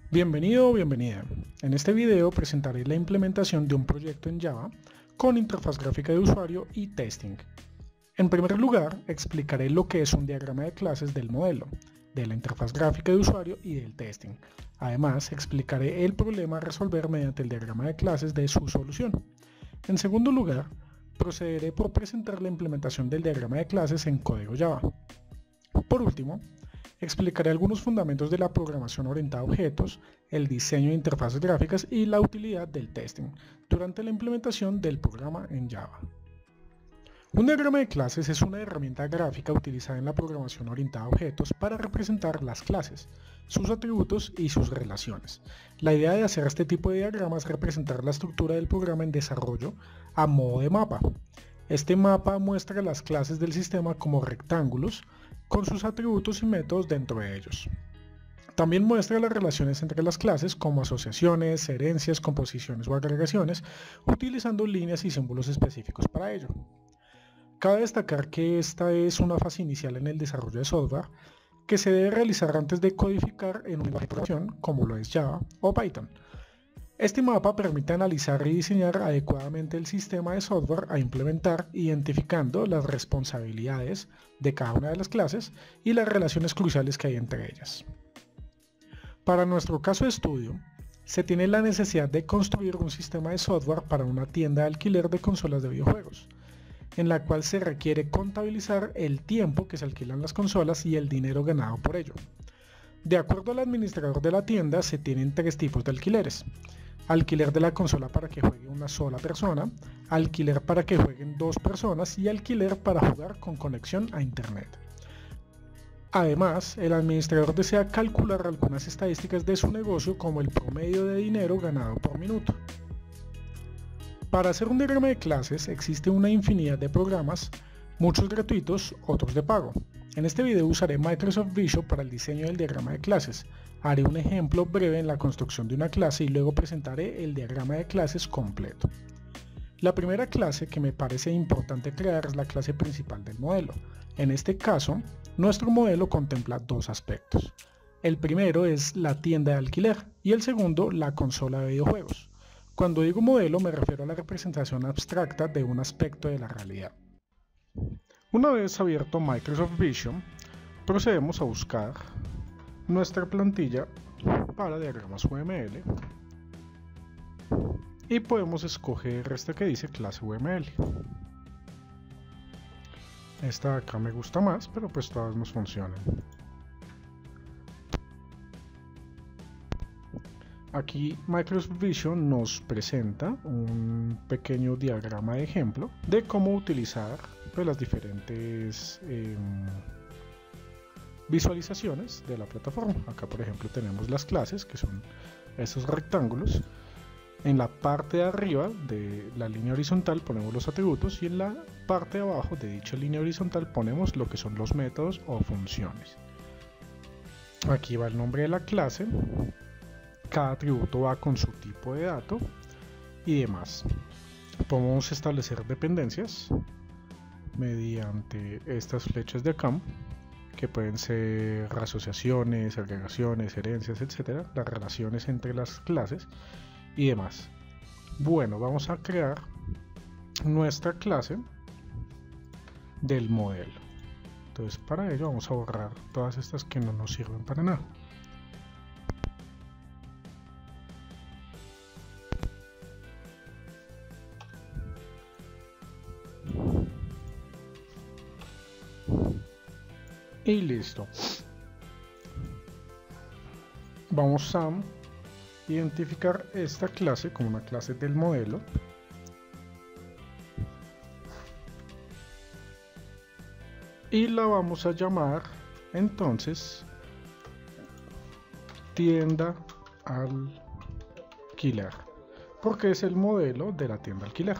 Bienvenido o bienvenida. En este video presentaré la implementación de un proyecto en Java con interfaz gráfica de usuario y testing. En primer lugar, explicaré lo que es un diagrama de clases del modelo, de la interfaz gráfica de usuario y del testing. Además, explicaré el problema a resolver mediante el diagrama de clases de su solución. En segundo lugar, procederé por presentar la implementación del diagrama de clases en código Java. Por último, explicaré algunos fundamentos de la programación orientada a objetos, el diseño de interfaces gráficas y la utilidad del testing durante la implementación del programa en Java. Un diagrama de clases es una herramienta gráfica utilizada en la programación orientada a objetos para representar las clases, sus atributos y sus relaciones. La idea de hacer este tipo de diagrama es representar la estructura del programa en desarrollo a modo de mapa. Este mapa muestra las clases del sistema como rectángulos, con sus atributos y métodos dentro de ellos. También muestra las relaciones entre las clases como asociaciones, herencias, composiciones o agregaciones, utilizando líneas y símbolos específicos para ello. Cabe destacar que esta es una fase inicial en el desarrollo de software que se debe realizar antes de codificar en un lenguaje de programación como lo es Java o Python. Este mapa permite analizar y diseñar adecuadamente el sistema de software a implementar, identificando las responsabilidades de cada una de las clases y las relaciones cruciales que hay entre ellas. Para nuestro caso de estudio, se tiene la necesidad de construir un sistema de software para una tienda de alquiler de consolas de videojuegos, en la cual se requiere contabilizar el tiempo que se alquilan las consolas y el dinero ganado por ello. De acuerdo al administrador de la tienda, se tienen tres tipos de alquileres: alquiler de la consola para que juegue una sola persona, alquiler para que jueguen dos personas y alquiler para jugar con conexión a internet. Además, el administrador desea calcular algunas estadísticas de su negocio como el promedio de dinero ganado por minuto. Para hacer un diagrama de clases existe una infinidad de programas, muchos gratuitos, otros de pago. En este video usaré Microsoft Visio para el diseño del diagrama de clases. Haré un ejemplo breve en la construcción de una clase y luego presentaré el diagrama de clases completo. La primera clase que me parece importante crear es la clase principal del modelo. En este caso, nuestro modelo contempla dos aspectos. El primero es la tienda de alquiler y el segundo la consola de videojuegos. Cuando digo modelo me refiero a la representación abstracta de un aspecto de la realidad. Una vez abierto Microsoft Visio, procedemos a buscar nuestra plantilla para diagramas UML y podemos escoger esta que dice clase UML. Esta de acá me gusta más, pero pues todas nos funcionan. Aquí Microsoft Visio nos presenta un pequeño diagrama de ejemplo de cómo utilizar las diferentes visualizaciones de la plataforma. Acá por ejemplo tenemos las clases, que son esos rectángulos. En la parte de arriba de la línea horizontal ponemos los atributos y en la parte de abajo de dicha línea horizontal ponemos lo que son los métodos o funciones. Aquí va el nombre de la clase, cada atributo va con su tipo de dato y demás. Podemos establecer dependencias mediante estas flechas de acá, que pueden ser asociaciones, agregaciones, herencias, etc. Las relaciones entre las clases y demás. Bueno, vamos a crear nuestra clase del modelo. Entonces para ello vamos a borrar todas estas que no nos sirven para nada. Y listo. Vamos a identificar esta clase como una clase del modelo. Y la vamos a llamar entonces tienda alquiler, porque es el modelo de la tienda alquiler.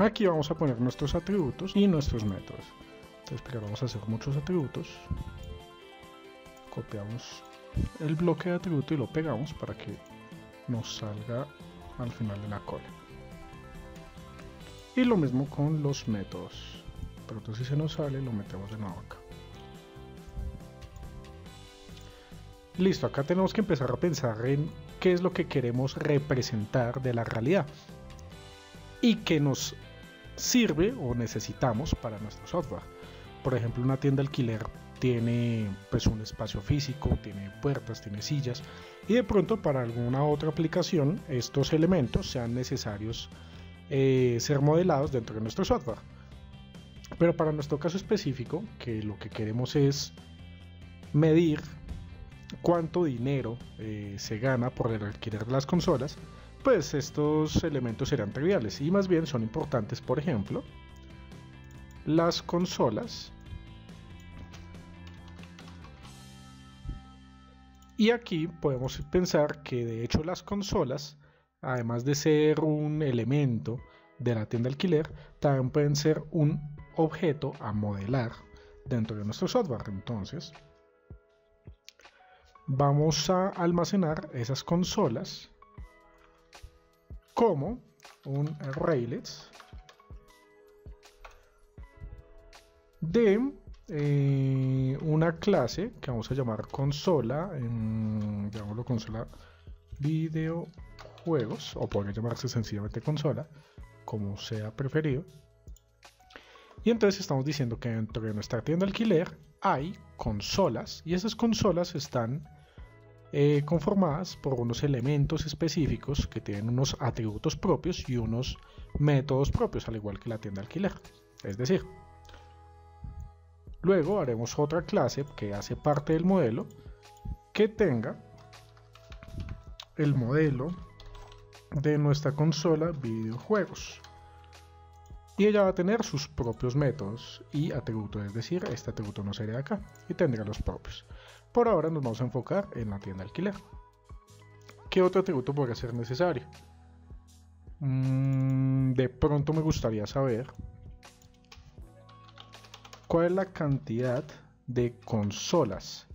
Aquí vamos a poner nuestros atributos y nuestros métodos. Entonces primero vamos a hacer muchos atributos. Copiamos el bloque de atributo y lo pegamos para que nos salga al final de la cola. Y lo mismo con los métodos. pero entonces si se nos sale lo metemos de nuevo acá. Listo, acá tenemos que empezar a pensar en qué es lo que queremos representar de la realidad y qué nos sirve o necesitamos para nuestro software. Por ejemplo, una tienda de alquiler tiene pues un espacio físico, tiene puertas, tiene sillas, y de pronto para alguna otra aplicación estos elementos sean necesarios ser modelados dentro de nuestro software. Pero para nuestro caso específico, que lo que queremos es medir cuánto dinero se gana por el alquiler de las consolas, pues estos elementos serán triviales y más bien son importantes. Por ejemplo, las consolas, y aquí podemos pensar que de hecho las consolas, además de ser un elemento de la tienda de alquiler, también pueden ser un objeto a modelar dentro de nuestro software. Entonces vamos a almacenar esas consolas como un arraylet de una clase que vamos a llamar consola, llamémoslo consola videojuegos, o podría llamarse sencillamente consola, como sea preferido. Y entonces estamos diciendo que dentro de nuestra tienda de alquiler hay consolas, y esas consolas están conformadas por unos elementos específicos que tienen unos atributos propios y unos métodos propios, al igual que la tienda de alquiler. Es decir, luego haremos otra clase que hace parte del modelo que tenga el modelo de nuestra consola videojuegos, y ella va a tener sus propios métodos y atributos, es decir, este atributo no sería de acá y tendrá los propios. Por ahora nos vamos a enfocar en la tienda de alquiler. ¿Qué otro atributo podría ser necesario? De pronto me gustaría saber cuál es la cantidad de consolas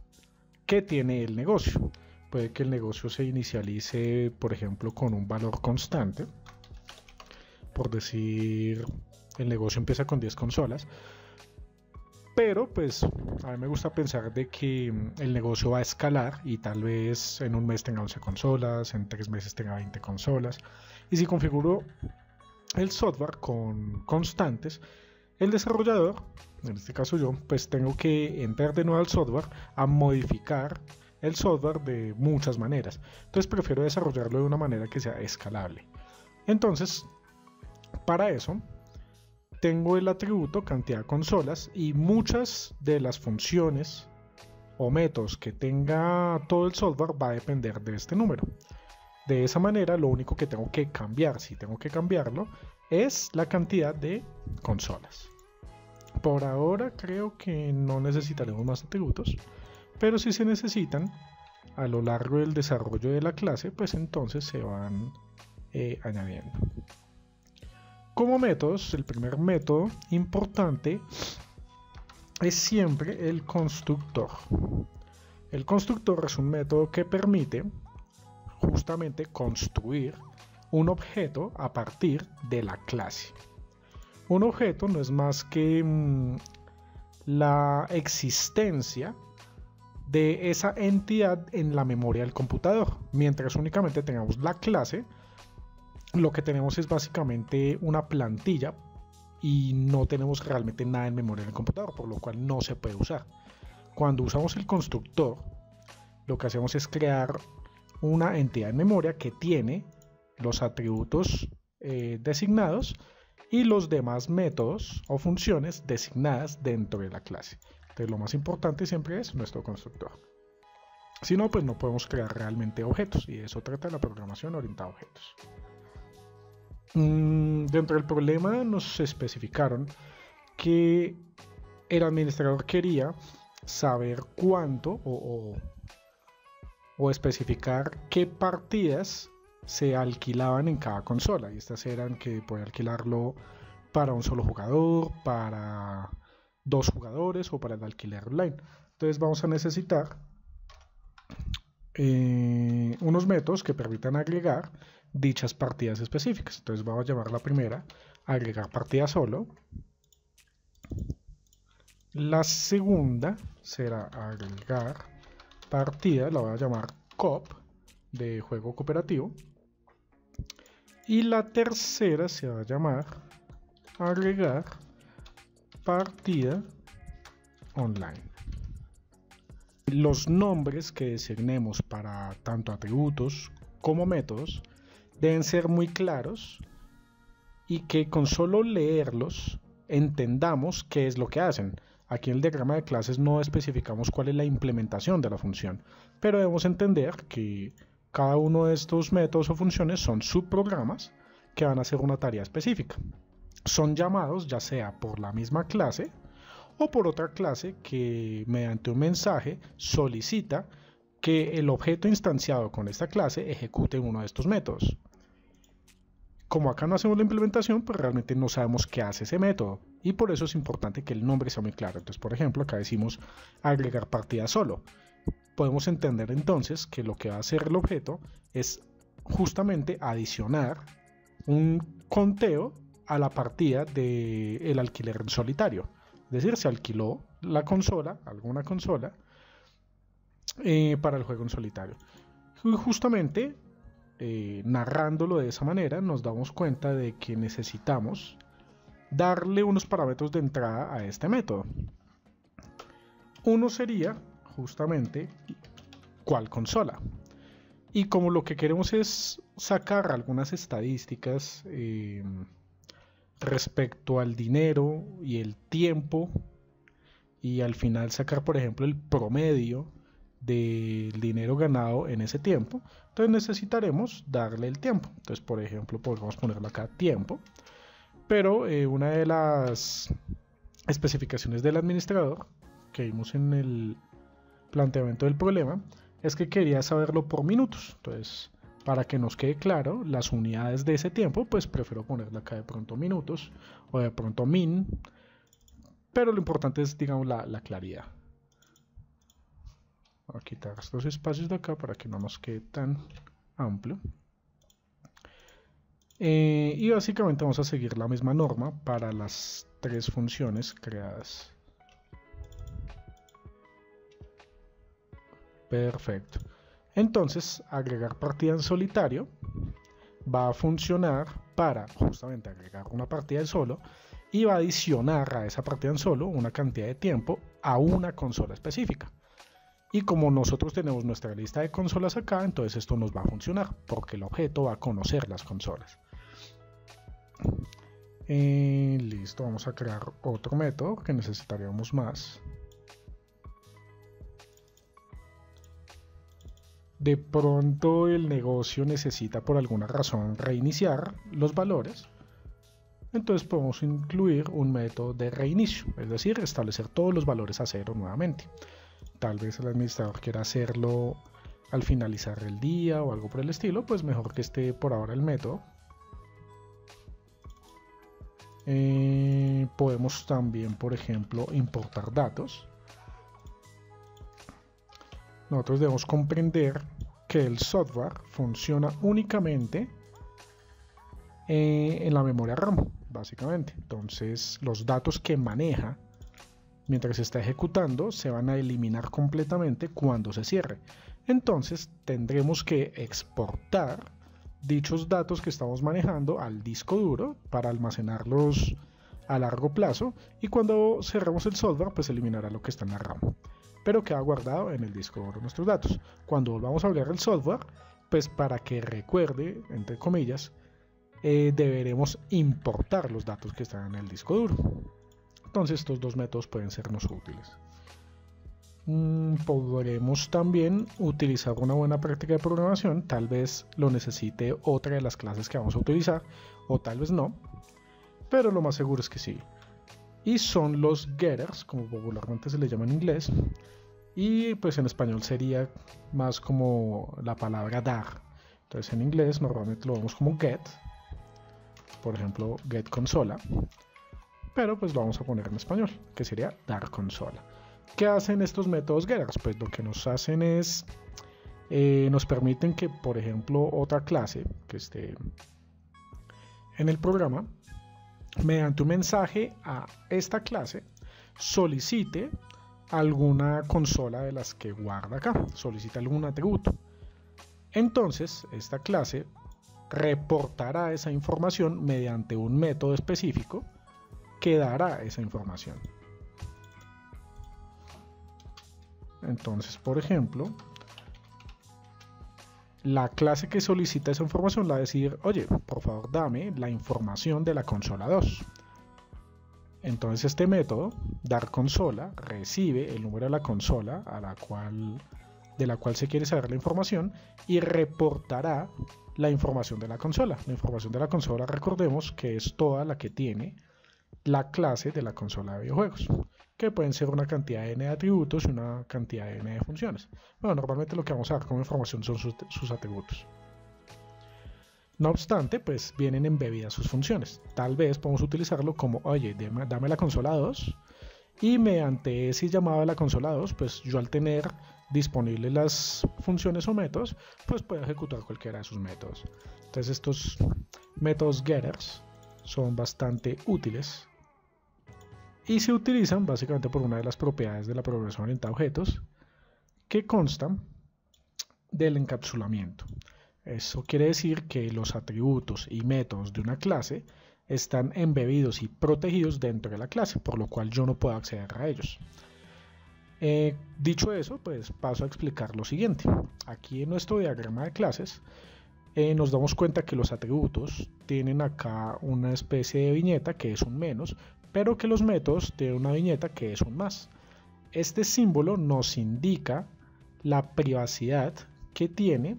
que tiene el negocio. Puede que el negocio se inicialice, por ejemplo, con un valor constante. Por decir, el negocio empieza con 10 consolas. Pero pues a mí me gusta pensar de que el negocio va a escalar y tal vez en un mes tenga 11 consolas, en 3 meses tenga 20 consolas. Y si configuro el software con constantes, el desarrollador, en este caso yo, pues tengo que entrar de nuevo al software a modificar el software de muchas maneras. Entonces prefiero desarrollarlo de una manera que sea escalable. Entonces, para eso tengo el atributo cantidad de consolas, y muchas de las funciones o métodos que tenga todo el software va a depender de este número. De esa manera, lo único que tengo que cambiar, si tengo que cambiarlo, es la cantidad de consolas. Por ahora creo que no necesitaremos más atributos, pero si se necesitan a lo largo del desarrollo de la clase, pues entonces se van añadiendo. Como métodos, el primer método importante es siempre el constructor. El constructor es un método que permite justamente construir un objeto a partir de la clase. Un objeto no es más que la existencia de esa entidad en la memoria del computador. Mientras únicamente tengamos la clase, lo que tenemos es básicamente una plantilla y no tenemos realmente nada en memoria del computador, por lo cual no se puede usar. Cuando usamos el constructor, lo que hacemos es crear una entidad en memoria que tiene los atributos designados y los demás métodos o funciones designadas dentro de la clase. Entonces lo más importante siempre es nuestro constructor. Si no, pues no podemos crear realmente objetos, y de eso trata la programación orientada a objetos. Dentro del problema nos especificaron que el administrador quería saber cuánto o especificar qué partidas se alquilaban en cada consola, y estas eran que podía alquilarlo para un solo jugador, para 2 jugadores o para el alquiler online. Entonces vamos a necesitar unos métodos que permitan agregar dichas partidas específicas. Entonces vamos a llamar la primera agregar partida solo, La segunda será agregar partida, la voy a llamar COP, de juego cooperativo. Y la tercera se va a llamar agregar partida online. Los nombres que designemos para tanto atributos como métodos deben ser muy claros y que con solo leerlos entendamos qué es lo que hacen. Aquí en el diagrama de clases no especificamos cuál es la implementación de la función, pero debemos entender que cada uno de estos métodos o funciones son subprogramas que van a hacer una tarea específica. Son llamados ya sea por la misma clase o por otra clase que mediante un mensaje solicita que el objeto instanciado con esta clase ejecute uno de estos métodos. Como acá no hacemos la implementación, pues realmente no sabemos qué hace ese método y por eso es importante que el nombre sea muy claro. Entonces, por ejemplo, acá decimos agregar partida solo. Podemos entender entonces que lo que va a hacer el objeto es justamente adicionar un conteo a la partida del alquiler en solitario. Es decir, se alquiló la consola, alguna consola, para el juego en solitario. Y justamente narrándolo de esa manera nos damos cuenta de que necesitamos darle unos parámetros de entrada a este método. Uno sería justamente cuál consola. Y como lo que queremos es sacar algunas estadísticas respecto al dinero y el tiempo y al final sacar, por ejemplo, el promedio del dinero ganado en ese tiempo, entonces necesitaremos darle el tiempo. Entonces, por ejemplo, podemos ponerlo acá tiempo, pero una de las especificaciones del administrador que vimos en el planteamiento del problema es que quería saberlo por minutos. Entonces, para que nos quede claro las unidades de ese tiempo, pues prefiero ponerle acá de pronto minutos o de pronto min, pero lo importante es, digamos, la claridad. Voy a quitar estos espacios de acá para que no nos quede tan amplio. Y básicamente vamos a seguir la misma norma para las tres funciones creadas. Perfecto. Entonces, agregar partida en solitario va a funcionar para justamente agregar una partida en solo y va a adicionar a esa partida en solo una cantidad de tiempo a una consola específica. Y como nosotros tenemos nuestra lista de consolas acá, entonces esto nos va a funcionar porque el objeto va a conocer las consolas. Listo, vamos a crear otro método que necesitaríamos más. De pronto el negocio necesita por alguna razón reiniciar los valores. Entonces podemos incluir un método de reinicio, es decir, establecer todos los valores a cero nuevamente. Tal vez el administrador quiera hacerlo al finalizar el día o algo por el estilo, pues mejor que esté por ahora el método. Podemos también, por ejemplo, importar datos. Nosotros debemos comprender que el software funciona únicamente en la memoria RAM, básicamente. Entonces, los datos que maneja mientras se está ejecutando se van a eliminar completamente cuando se cierre. Entonces, tendremos que exportar dichos datos que estamos manejando al disco duro para almacenarlos a largo plazo y cuando cerremos el software, pues eliminará lo que está en la RAM, pero queda guardado en el disco duro nuestros datos. Cuando volvamos a abrir el software, pues para que recuerde, entre comillas, deberemos importar los datos que están en el disco duro. Entonces estos dos métodos pueden sernos útiles. Podremos también utilizar una buena práctica de programación, tal vez lo necesite otra de las clases que vamos a utilizar, o tal vez no, pero lo más seguro es que sí. Y son los getters, como popularmente se les llama en inglés, y pues en español sería más como la palabra dar. Entonces en inglés normalmente lo vemos como get, por ejemplo get consola, pero pues lo vamos a poner en español, que sería dar consola. ¿Qué hacen estos métodos getters? Pues lo que nos hacen es nos permiten que, por ejemplo, otra clase que esté en el programa, mediante un mensaje a esta clase, solicite alguna consola de las que guarda acá, solicita algún atributo. Entonces esta clase reportará esa información mediante un método específico que dará esa información. Entonces, por ejemplo, la clase que solicita esa información la va a decir, oye, por favor dame la información de la consola 2. Entonces este método, dar consola, recibe el número de la consola de la cual se quiere saber la información y reportará la información de la consola. La información de la consola, recordemos que es toda la que tiene la clase de la consola de videojuegos, que pueden ser una cantidad n de atributos y una cantidad n de funciones. Bueno, normalmente lo que vamos a dar como información son sus atributos. No obstante, pues vienen embebidas sus funciones. Tal vez podemos utilizarlo como, oye, dame la consola 2, y mediante ese llamado a la consola 2, pues yo al tener disponibles las funciones o métodos, pues puedo ejecutar cualquiera de sus métodos. Entonces estos métodos getters son bastante útiles y se utilizan básicamente por una de las propiedades de la programación orientada a objetos que constan del encapsulamiento. Eso quiere decir que los atributos y métodos de una clase están embebidos y protegidos dentro de la clase, por lo cual yo no puedo acceder a ellos. Dicho eso, pues paso a explicar lo siguiente. Aquí en nuestro diagrama de clases nos damos cuenta que los atributos tienen acá una especie de viñeta que es un menos, pero que los métodos tienen una viñeta que es un más. Este símbolo nos indica la privacidad que tiene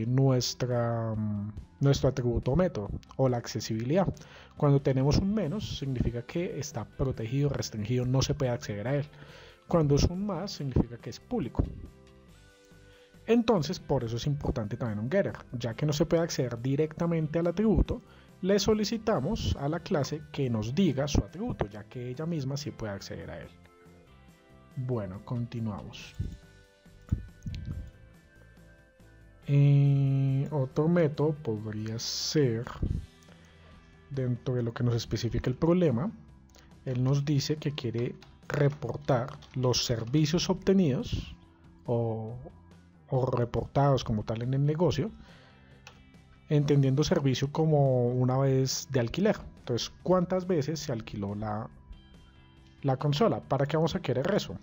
nuestro atributo o método, o la accesibilidad. Cuando tenemos un menos significa que está protegido, restringido, no se puede acceder a él. Cuando es un más significa que es público. Entonces, por eso es importante también un getter, ya que no se puede acceder directamente al atributo, le solicitamos a la clase que nos diga su atributo, ya que ella misma sí puede acceder a él. Bueno, continuamos. Otro método podría ser, dentro de lo que nos especifica el problema, él nos dice que quiere reportar los servicios obtenidos o reportados como tal en el negocio, entendiendo servicio como una vez de alquiler. Entonces, ¿cuántas veces se alquiló la consola? ¿Para qué vamos a querer eso?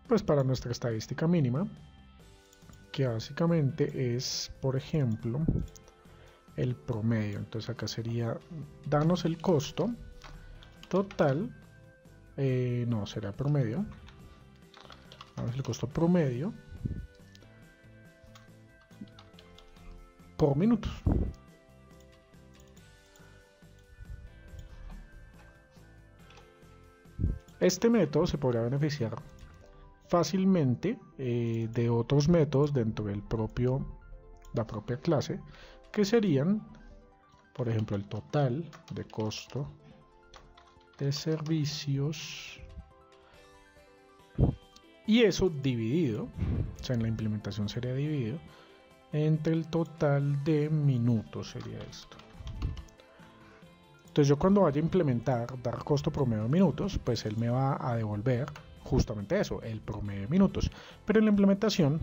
Pues para nuestra estadística mínima, que básicamente es, por ejemplo, el promedio. Entonces acá sería, danos el costo total, no, será promedio, danos el costo promedio por minutos. Este método se podrá beneficiar fácilmente de otros métodos dentro del la propia clase, que serían, por ejemplo, el total de costo de servicios, y eso dividido, o sea, en la implementación sería dividido entre el total de minutos, sería esto. Entonces yo cuando vaya a implementar dar costo promedio de minutos, pues él me va a devolver justamente eso, el promedio de minutos. Pero en la implementación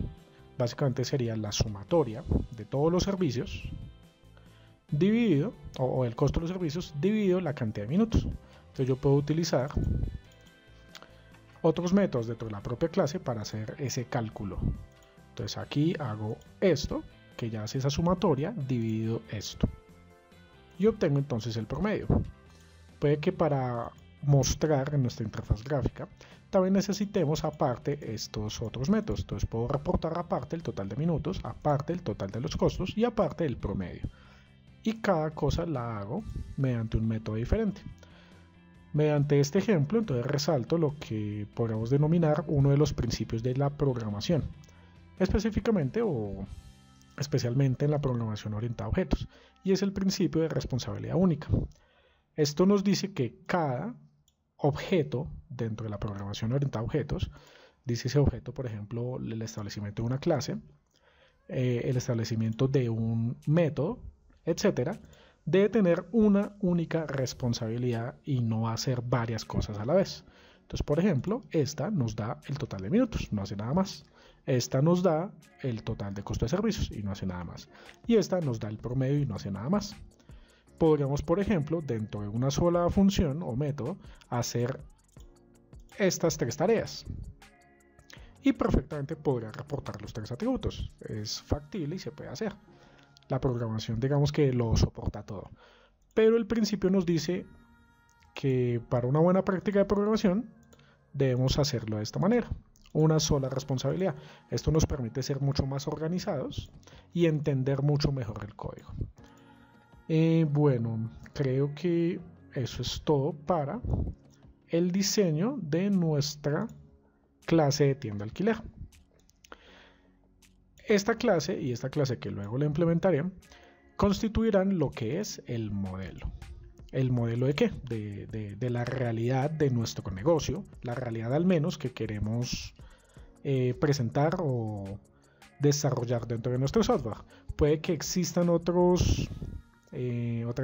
básicamente sería la sumatoria de todos los servicios dividido, o el costo de los servicios dividido la cantidad de minutos. Entonces yo puedo utilizar otros métodos dentro de la propia clase para hacer ese cálculo. Entonces aquí hago esto, que ya hace esa sumatoria dividido esto, y obtengo entonces el promedio. Puede que para mostrar en nuestra interfaz gráfica también necesitemos aparte estos otros métodos. Entonces puedo reportar aparte el total de minutos, aparte el total de los costos y aparte el promedio, y cada cosa la hago mediante un método diferente. Mediante este ejemplo entonces resalto lo que podemos denominar uno de los principios de la programación, específicamente o especialmente en la programación orientada a objetos, y es el principio de responsabilidad única. Esto nos dice que cada objeto dentro de la programación orientada a objetos, dice ese objeto, por ejemplo, el establecimiento de una clase, el establecimiento de un método, etcétera, debe tener una única responsabilidad y no hacer varias cosas a la vez. Entonces, por ejemplo, esta nos da el total de minutos, no hace nada más. Esta nos da el total de costo de servicios y no hace nada más. Y esta nos da el promedio y no hace nada más. Podríamos, por ejemplo, dentro de una sola función o método, hacer estas tres tareas. Y perfectamente podría reportar los tres atributos. Es factible y se puede hacer. La programación, digamos que lo soporta todo. Pero el principio nos dice que para una buena práctica de programación debemos hacerlo de esta manera. Una sola responsabilidad. Esto nos permite ser mucho más organizados y entender mucho mejor el código. Bueno, creo que eso es todo para el diseño de nuestra clase de tienda alquiler. Esta clase y esta clase que luego la implementaré constituirán lo que es el modelo. ¿El modelo de qué? De la realidad de nuestro negocio, la realidad al menos que queremos presentar o desarrollar dentro de nuestro software. Puede que existan otras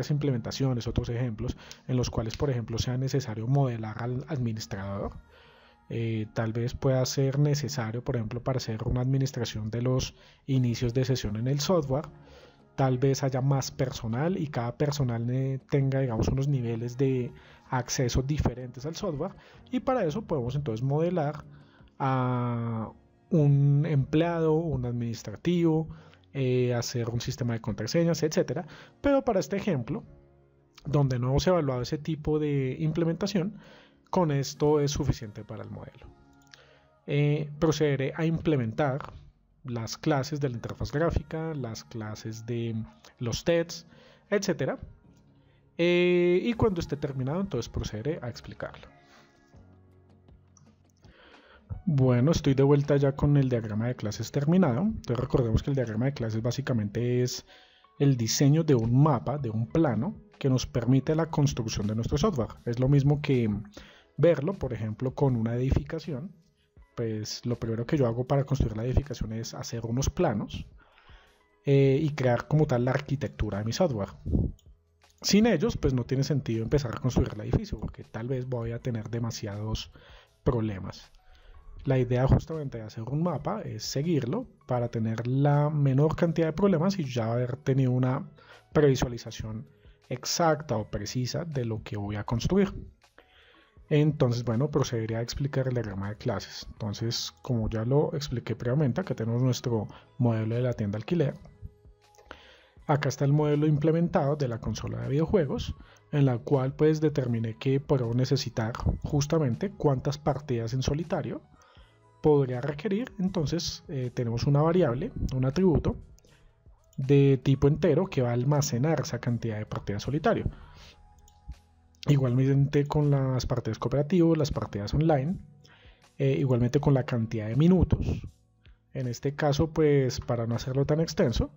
implementaciones, otros ejemplos en los cuales, por ejemplo, sea necesario modelar al administrador. Tal vez pueda ser necesario, por ejemplo, para hacer una administración de los inicios de sesión en el software. Tal vez haya más personal y cada personal tenga, digamos, unos niveles de acceso diferentes al software, y para eso podemos entonces modelar a un empleado, un administrativo, hacer un sistema de contraseñas, etcétera. Pero para este ejemplo, donde no hemos evaluado ese tipo de implementación, con esto es suficiente para el modelo. Procederé a implementar las clases de la interfaz gráfica, las clases de los tests, etcétera. Y cuando esté terminado, entonces procederé a explicarlo. Bueno, estoy de vuelta ya con el diagrama de clases terminado. Entonces recordemos que el diagrama de clases básicamente es el diseño de un mapa, de un plano, que nos permite la construcción de nuestro software. Es lo mismo que verlo, por ejemplo, con una edificación. Pues lo primero que yo hago para construir la edificación es hacer unos planos y crear como tal la arquitectura de mi software. Sin ellos, pues no tiene sentido empezar a construir el edificio, porque tal vez voy a tener demasiados problemas. La idea justamente de hacer un mapa es seguirlo para tener la menor cantidad de problemas y ya haber tenido una previsualización exacta o precisa de lo que voy a construir. Entonces, bueno, procederé a explicar el diagrama de clases. Entonces, como ya lo expliqué previamente, acá tenemos nuestro modelo de la tienda alquiler. Acá está el modelo implementado de la consola de videojuegos, en la cual pues determiné que puedo necesitar justamente cuántas partidas en solitario podría requerir. Entonces tenemos una variable, un atributo de tipo entero que va a almacenar esa cantidad de partidas solitario. Igualmente con las partidas cooperativas, las partidas online, igualmente con la cantidad de minutos. En este caso, pues para no hacerlo tan extenso,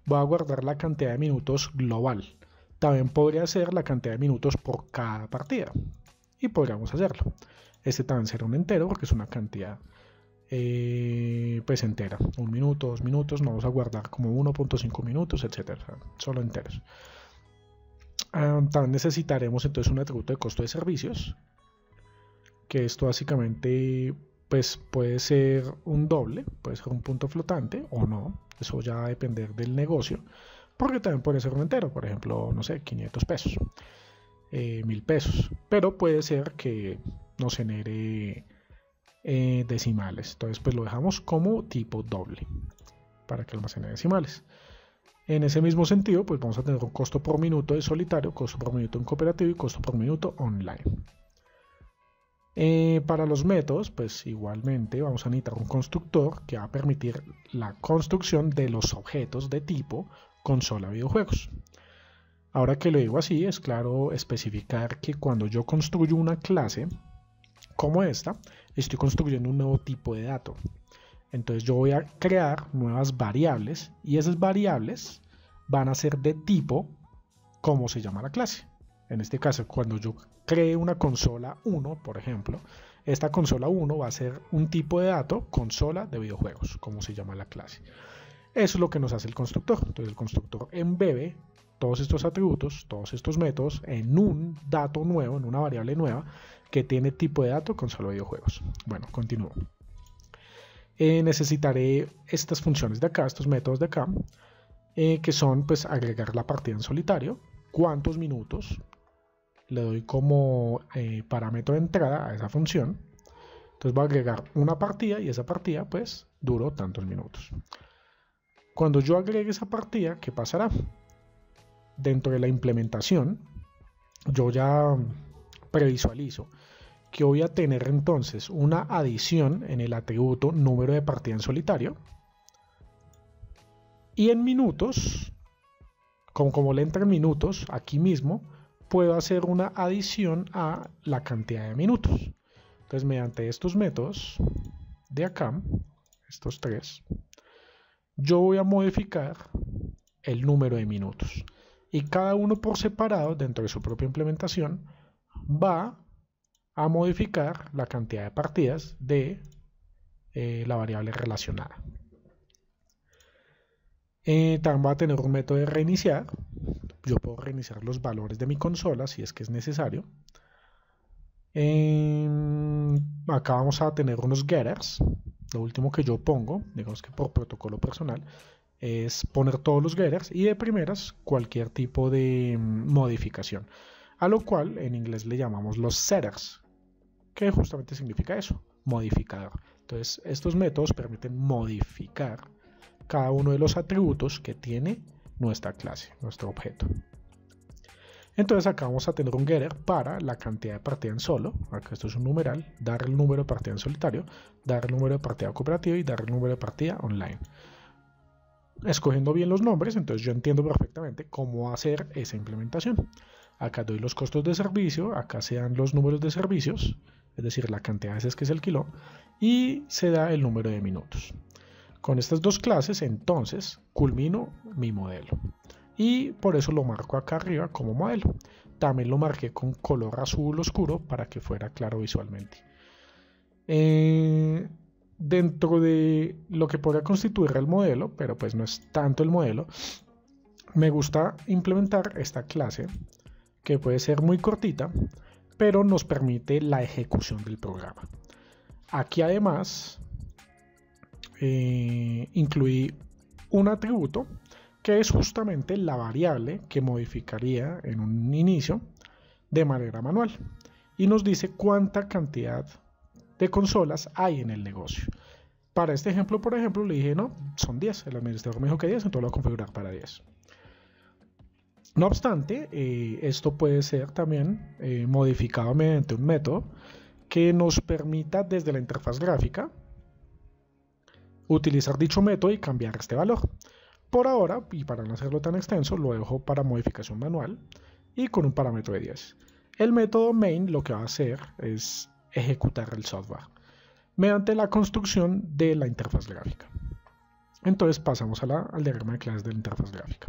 voy a guardar la cantidad de minutos global. También podría ser la cantidad de minutos por cada partida, y podríamos hacerlo. Este también será un entero porque es una cantidad pues entera. 1 minuto, 2 minutos, no vamos a guardar como 1.5 minutos, etcétera, solo enteros. También necesitaremos entonces un atributo de costo de servicios, que esto básicamente pues puede ser un doble, puede ser un punto flotante o no, eso ya va a depender del negocio, porque también puede ser un entero, por ejemplo, no sé, 500 pesos, 1000 pesos, pero puede ser que nos genere decimales. Entonces pues lo dejamos como tipo doble para que almacene decimales. En ese mismo sentido, pues vamos a tener un costo por minuto de solitario, costo por minuto en cooperativo y costo por minuto online. Para los métodos, pues igualmente vamos a necesitar un constructor que va a permitir la construcción de los objetos de tipo consola videojuegos. Ahora que lo digo así, es claro especificar que cuando yo construyo una clase como esta, estoy construyendo un nuevo tipo de dato. Entonces yo voy a crear nuevas variables y esas variables van a ser de tipo como se llama la clase. En este caso, cuando yo cree una consola 1, por ejemplo, esta consola 1 va a ser un tipo de dato consola de videojuegos, como se llama la clase. Eso es lo que nos hace el constructor. Entonces el constructor embebe todos estos atributos, todos estos métodos en un dato nuevo, en una variable nueva que tiene tipo de dato console videojuegos. Bueno, continúo. Necesitaré estas funciones de acá, estos métodos de acá, que son pues agregar la partida en solitario, cuántos minutos, le doy como parámetro de entrada a esa función. Entonces voy a agregar una partida y esa partida pues duró tantos minutos. Cuando yo agregue esa partida, ¿qué pasará? Dentro de la implementación, yo ya previsualizo que voy a tener entonces una adición en el atributo número de partida en solitario. Y en minutos, como le entran minutos aquí mismo, puedo hacer una adición a la cantidad de minutos. Entonces, mediante estos métodos de acá, estos tres, yo voy a modificar el número de minutos. Y cada uno por separado, dentro de su propia implementación, va a modificar la cantidad de partidas de la variable relacionada. También va a tener un método de reiniciar. Yo puedo reiniciar los valores de mi consola si es que es necesario. Acá vamos a tener unos getters. Lo último que yo pongo, digamos que por protocolo personal, es poner todos los getters y de primeras cualquier tipo de modificación, a lo cual en inglés le llamamos los setters, que justamente significa eso, modificador. Entonces estos métodos permiten modificar cada uno de los atributos que tiene nuestra clase, nuestro objeto. Entonces acá vamos a tener un getter para la cantidad de partida en solo, acá esto es un numeral, dar el número de partida en solitario, dar el número de partida cooperativa y dar el número de partida online. Escogiendo bien los nombres, entonces yo entiendo perfectamente cómo hacer esa implementación. Acá doy los costos de servicio, acá se dan los números de servicios, es decir, la cantidad de veces que se alquiló, y se da el número de minutos. Con estas dos clases, entonces, culmino mi modelo. Y por eso lo marco acá arriba como modelo. También lo marqué con color azul oscuro para que fuera claro visualmente. Dentro de lo que podría constituir el modelo, pero pues no es tanto el modelo, me gusta implementar esta clase que puede ser muy cortita, pero nos permite la ejecución del programa. Aquí además incluí un atributo que es justamente la variable que modificaría en un inicio de manera manual y nos dice cuánta cantidad de consolas hay en el negocio. Para este ejemplo, por ejemplo, le dije no, son 10, el administrador me dijo que 10, entonces lo voy a configurar para 10. No obstante, esto puede ser también modificado mediante un método que nos permita desde la interfaz gráfica utilizar dicho método y cambiar este valor. Por ahora, y para no hacerlo tan extenso, lo dejo para modificación manual y con un parámetro de 10. El método main lo que va a hacer es ejecutar el software mediante la construcción de la interfaz gráfica. Entonces pasamos al diagrama de clases de la interfaz gráfica.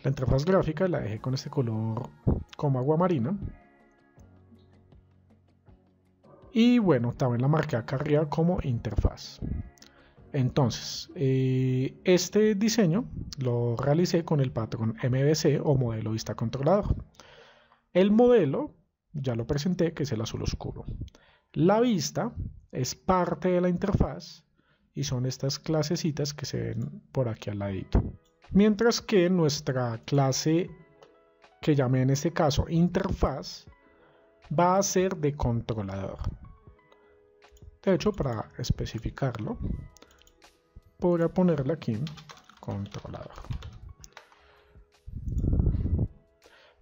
La interfaz gráfica la dejé con este color como agua marina. Y bueno, también la marqué acá arriba como interfaz. Entonces, este diseño lo realicé con el patrón MVC o modelo vista controlador. El modelo ya lo presenté, que es el azul oscuro. La vista es parte de la interfaz y son estas clasecitas que se ven por aquí al ladito. Mientras que nuestra clase, que llamé en este caso interfaz, va a ser de controlador. De hecho, para especificarlo, podría ponerle aquí controlador.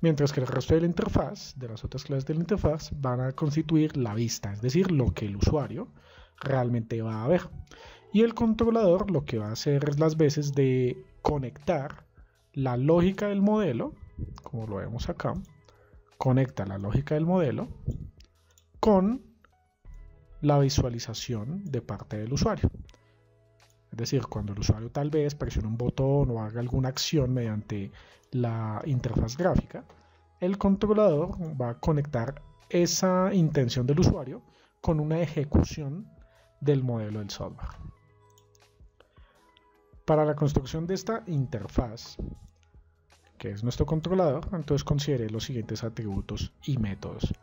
Mientras que el resto de la interfaz, de las otras clases de la interfaz, van a constituir la vista, es decir, lo que el usuario realmente va a ver. Y el controlador lo que va a hacer es las veces de conectar la lógica del modelo, como lo vemos acá, conecta la lógica del modelo con la visualización de parte del usuario. Es decir, cuando el usuario tal vez presione un botón o haga alguna acción mediante la interfaz gráfica, el controlador va a conectar esa intención del usuario con una ejecución del modelo del software. Para la construcción de esta interfaz, que es nuestro controlador, entonces consideré los siguientes atributos y métodos.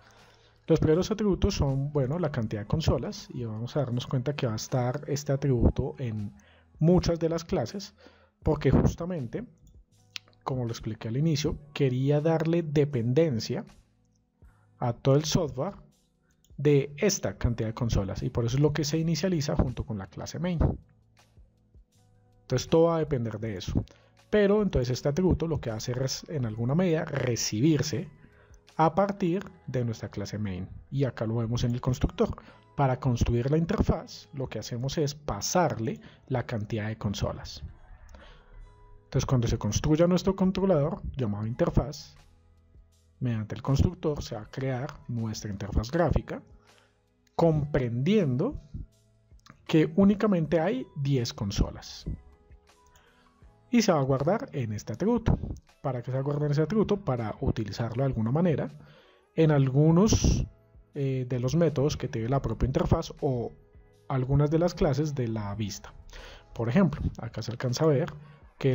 Los primeros atributos son, bueno, la cantidad de consolas, y vamos a darnos cuenta que va a estar este atributo en muchas de las clases, porque justamente, como lo expliqué al inicio, quería darle dependencia a todo el software de esta cantidad de consolas, y por eso es lo que se inicializa junto con la clase main. Entonces todo va a depender de eso. Pero entonces este atributo lo que va a hacer es, en alguna medida, recibirse a partir de nuestra clase main, y acá lo vemos en el constructor. Para construir la interfaz lo que hacemos es pasarle la cantidad de consolas. Entonces cuando se construya nuestro controlador llamado interfaz, mediante el constructor se va a crear nuestra interfaz gráfica, comprendiendo que únicamente hay 10 consolas, y se va a guardar en este atributo. ¿Para qué se va a guardar en ese atributo? Para utilizarlo de alguna manera en algunos de los métodos que tiene la propia interfaz o algunas de las clases de la vista. Por ejemplo, acá se alcanza a ver que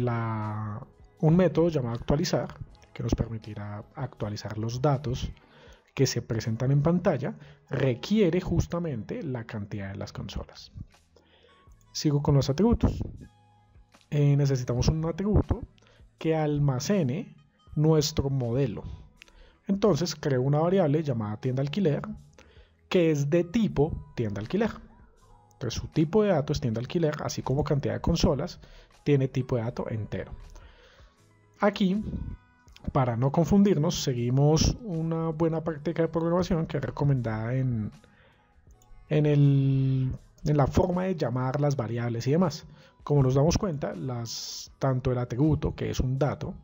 un método llamado actualizar, que nos permitirá actualizar los datos que se presentan en pantalla, requiere justamente la cantidad de las consolas. Sigo con los atributos. Necesitamos un atributo que almacene nuestro modelo. Entonces creo una variable llamada tienda alquiler, que es de tipo tienda alquiler. Entonces su tipo de dato es tienda alquiler, así como cantidad de consolas tiene tipo de dato entero. Aquí, para no confundirnos, seguimos una buena práctica de programación que es recomendada en la forma de llamar las variables y demás. Como nos damos cuenta, tanto el atributo, que es un dato,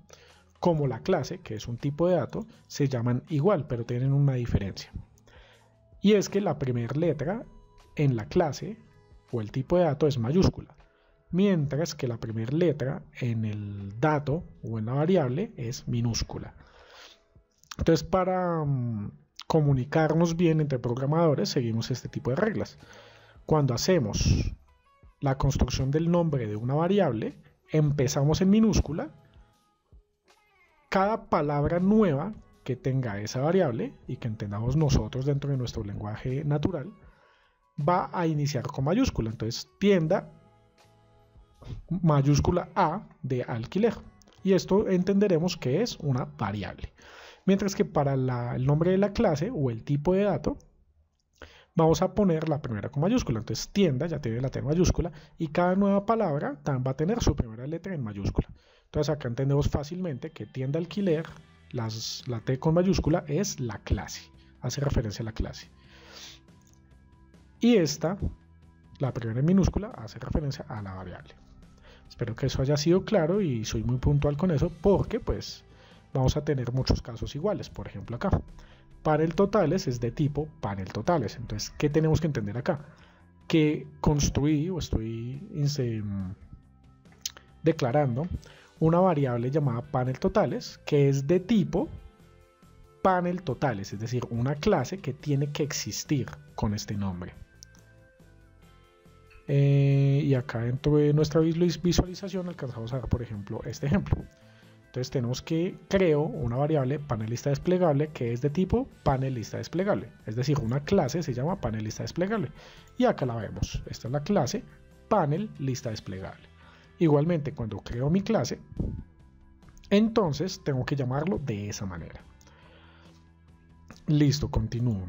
como la clase, que es un tipo de dato, se llaman igual, pero tienen una diferencia. Y es que la primera letra en la clase o el tipo de dato es mayúscula, mientras que la primera letra en el dato o en la variable es minúscula. Entonces, para comunicarnos bien entre programadores, seguimos este tipo de reglas. Cuando hacemos la construcción del nombre de una variable, empezamos en minúscula. Cada palabra nueva que tenga esa variable y que entendamos nosotros dentro de nuestro lenguaje natural va a iniciar con mayúscula. Entonces tienda mayúscula A de alquiler, y esto entenderemos que es una variable. Mientras que para el nombre de la clase o el tipo de dato vamos a poner la primera con mayúscula. Entonces tienda ya tiene la T en mayúscula, y cada nueva palabra también va a tener su primera letra en mayúscula. Entonces acá entendemos fácilmente que tienda alquiler, la T con mayúscula es la clase, hace referencia a la clase. Y esta, la primera en minúscula, hace referencia a la variable. Espero que eso haya sido claro, y soy muy puntual con eso porque pues vamos a tener muchos casos iguales. Por ejemplo acá, panel totales es de tipo panel totales. Entonces, ¿qué tenemos que entender acá? Que construí o estoy declarando una variable llamada panel totales que es de tipo panel totales, es decir, una clase que tiene que existir con este nombre. Y acá dentro de nuestra visualización alcanzamos a ver, por ejemplo, este ejemplo. Entonces tenemos que creo una variable panelista desplegable que es de tipo panelista desplegable, es decir, una clase se llama panelista desplegable, y acá la vemos, esta es la clase panel lista desplegable. Igualmente, cuando creo mi clase, entonces tengo que llamarlo de esa manera. Listo, continúo.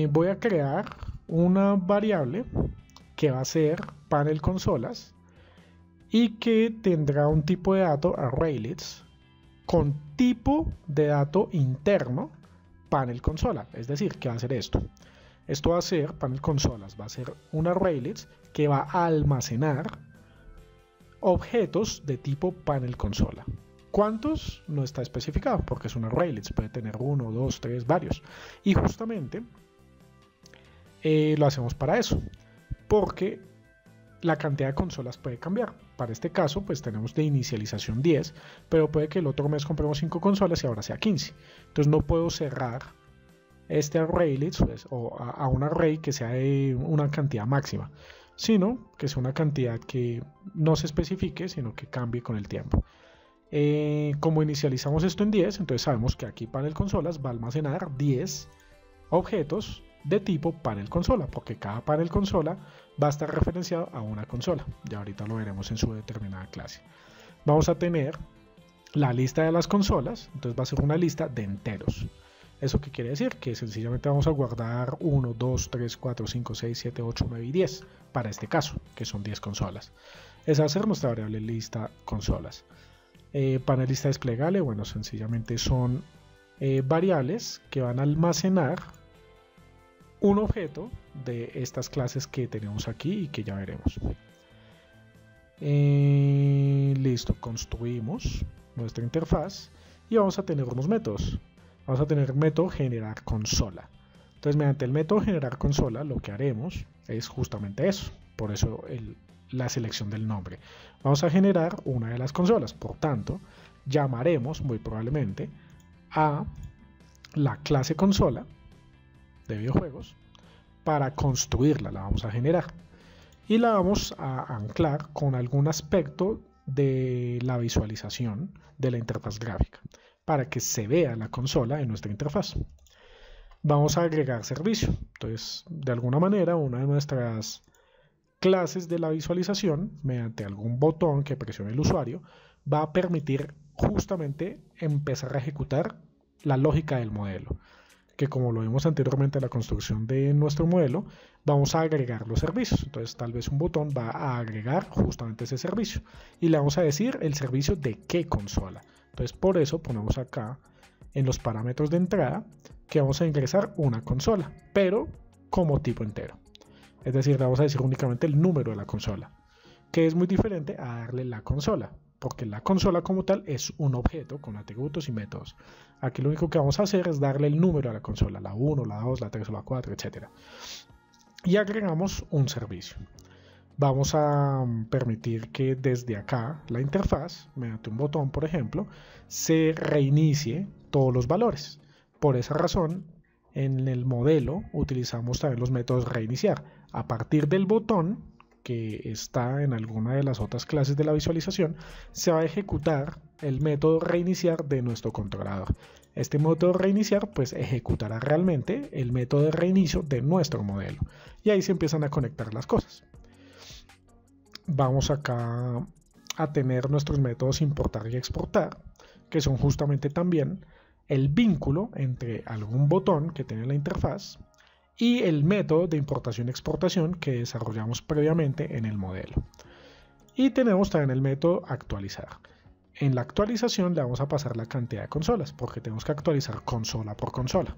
Voy a crear una variable que va a ser panel consolas y que tendrá un tipo de dato ArrayList con tipo de dato interno panel consola. Es decir, ¿qué va a hacer esto? Esto va a ser panel consolas, va a ser un ArrayList que va a almacenar objetos de tipo panel consola. ¿Cuántos? No está especificado porque es un ArrayList, puede tener 1, 2, 3, varios. Y justamente lo hacemos para eso, porque la cantidad de consolas puede cambiar. Para este caso, pues tenemos de inicialización 10, pero puede que el otro mes compremos 5 consolas y ahora sea 15. Entonces no puedo cerrar este ArrayList pues, a un array que sea de una cantidad máxima, sino que sea una cantidad que no se especifique, sino que cambie con el tiempo. Como inicializamos esto en 10, entonces sabemos que aquí panel consolas va a almacenar 10 objetos de tipo panel consola, porque cada panel consola va a estar referenciado a una consola. Ya ahorita lo veremos en su determinada clase. Vamos a tener la lista de las consolas, entonces va a ser una lista de enteros. ¿Eso qué quiere decir? Que sencillamente vamos a guardar 1, 2, 3, 4, 5, 6, 7, 8, 9 y 10 para este caso, que son 10 consolas. Esa va a ser nuestra variable lista consolas. Panel lista desplegable, bueno, sencillamente son variables que van a almacenar un objeto de estas clases que tenemos aquí y que ya veremos. Listo, construimos nuestra interfaz y vamos a tener unos métodos. Vamos a tener método generar consola. Entonces, mediante el método generar consola, lo que haremos es justamente eso. Por eso la selección del nombre. Vamos a generar una de las consolas. Por tanto, llamaremos muy probablemente a la clase consola de videojuegos para construirla. La vamos a generar y la vamos a anclar con algún aspecto de la visualización de la interfaz gráfica para que se vea la consola en nuestra interfaz. Vamos a agregar servicio. Entonces, de alguna manera, una de nuestras clases de la visualización, mediante algún botón que presione el usuario, va a permitir justamente empezar a ejecutar la lógica del modelo, que como lo vimos anteriormente en la construcción de nuestro modelo, vamos a agregar los servicios. Entonces tal vez un botón va a agregar justamente ese servicio y le vamos a decir el servicio de qué consola. Entonces por eso ponemos acá en los parámetros de entrada que vamos a ingresar una consola, pero como tipo entero. Es decir, le vamos a decir únicamente el número de la consola, que es muy diferente a darle la consola, porque la consola como tal es un objeto con atributos y métodos. Aquí lo único que vamos a hacer es darle el número a la consola, la 1, la 2, la 3 o la 4, etc. Y agregamos un servicio. Vamos a permitir que desde acá la interfaz, mediante un botón por ejemplo, se reinicie todos los valores. Por esa razón, en el modelo utilizamos también los métodos reiniciar. A partir del botón que está en alguna de las otras clases de la visualización, se va a ejecutar el método reiniciar de nuestro controlador. Este método reiniciar pues ejecutará realmente el método de reinicio de nuestro modelo. Y ahí se empiezan a conectar las cosas. Vamos acá a tener nuestros métodos importar y exportar, que son justamente también el vínculo entre algún botón que tiene la interfaz y el método de importación y exportación que desarrollamos previamente en el modelo. Y tenemos también el método actualizar. En la actualización le vamos a pasar la cantidad de consolas, porque tenemos que actualizar consola por consola.